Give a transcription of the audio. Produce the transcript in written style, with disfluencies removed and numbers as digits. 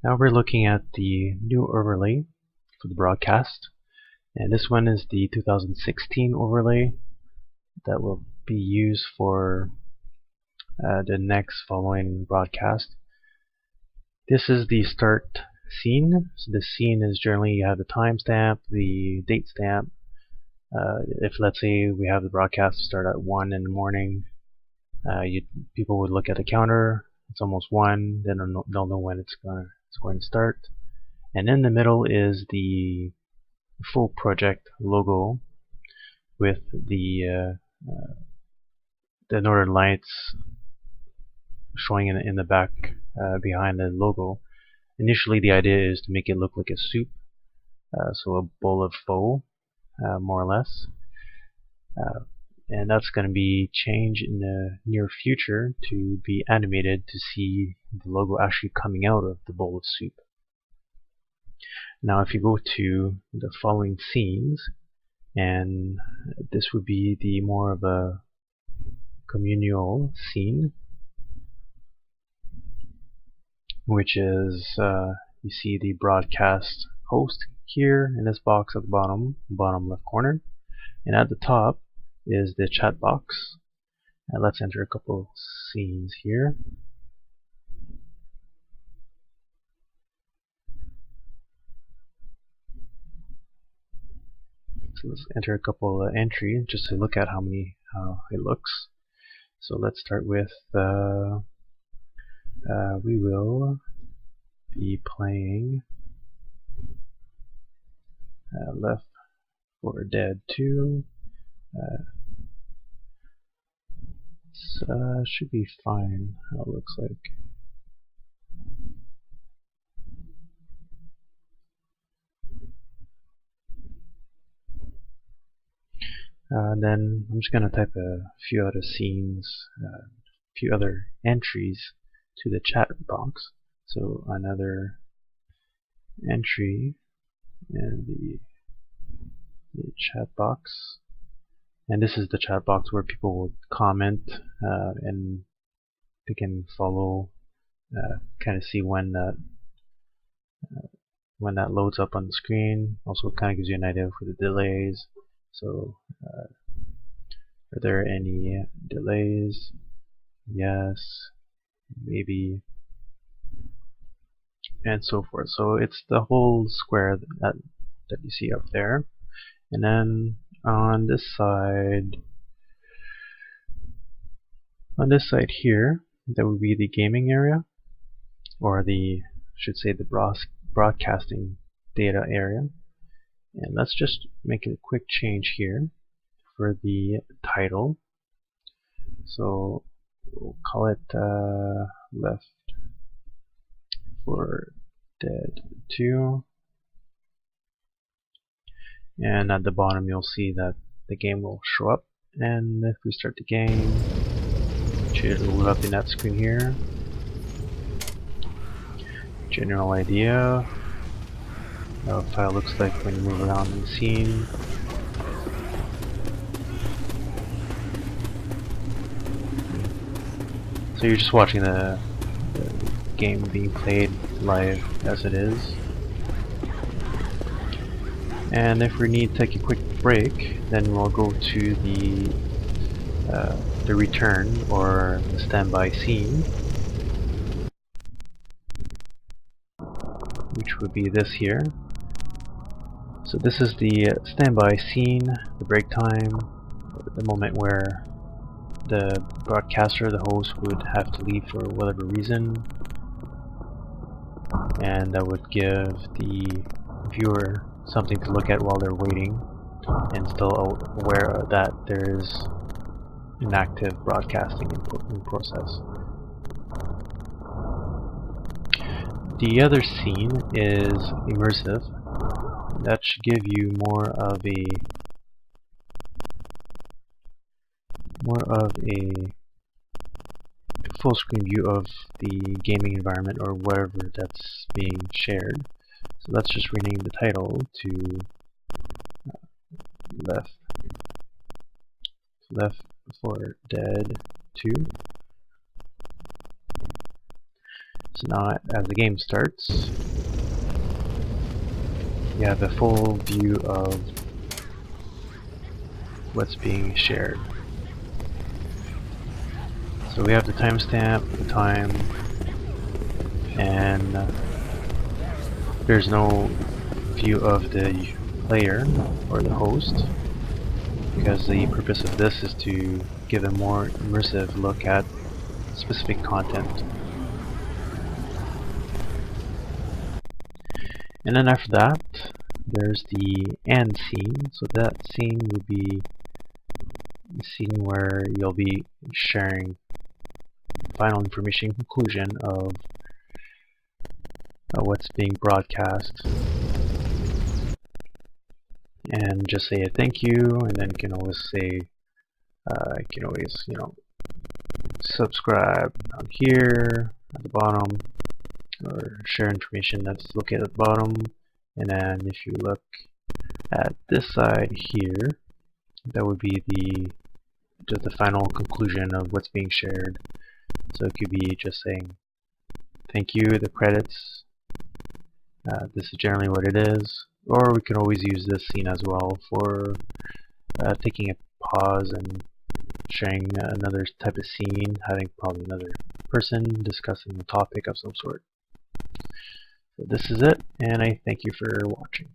Now we're looking at the new overlay for the broadcast, and this one is the 2016 overlay that will be used for the next following broadcast. This is the start scene. So the scene is generally you have the timestamp, the date stamp. If let's say we have the broadcast start at 1 in the morning, people would look at the counter. It's almost 1. Then they'll know when it's going to start. And in the middle is the full project logo with the Northern Lights showing in the back behind the logo. Initially, the idea is to make it look like a soup, so a bowl of pho, more or less. And that's going to be changed in the near future to be animated to see the logo actually coming out of the bowl of soup. Now if you go to the following scenes, and this would be the more of a communal scene, which is you see the broadcast host here in this box at the bottom left corner, and at the top is the chat box. And let's enter a couple scenes here. So let's enter a couple entries just to look at how it looks. So let's start with we will be playing Left 4 Dead 2. Should be fine how it looks like. Then I'm just going to type a few other scenes, a few other entries to the chat box. So another entry in the chat box. And this is the chat box where people will comment and they can follow, kind of see when that loads up on the screen. Also kind of gives you an idea for the delays. So are there any delays? Yes, maybe, and so forth. So it's the whole square that you see up there. And then on this side here, that would be the gaming area, or should say the broadcasting data area. And let's just make a quick change here for the title. So we'll call it Left 4 Dead 2. And at the bottom you'll see that the game will show up. And if we start the game, it should load up in that screen here. General idea of how it looks like when you move around in the scene. So you're just watching the game being played live as it is. And if we need to take a quick break, then we'll go to the return or the standby scene, which would be this here. So this is the standby scene, the break time, the moment where the broadcaster, the host, would have to leave for whatever reason, and that would give the viewer something to look at while they're waiting and still aware that there is an active broadcasting in process. The other scene is immersive. That should give you more of a full screen view of the gaming environment or whatever that's being shared. So let's just rename the title to Left 4 Dead 2. So now as the game starts, you have a full view of what's being shared. So we have the timestamp, the time, and there's no view of the player or the host, because the purpose of this is to give a more immersive look at specific content. And then after that, there's the end scene. So that scene would be the scene where you'll be sharing final information conclusion of what's being broadcast, and just say a thank you, and then you can always say subscribe down here at the bottom, or share information that's located at the bottom. And then if you look at this side here, that would be just the final conclusion of what's being shared. So it could be just saying thank you, the credits, this is generally what it is. Or we can always use this scene as well for taking a pause and sharing another type of scene, having probably another person discussing a topic of some sort. So this is it, and I thank you for watching.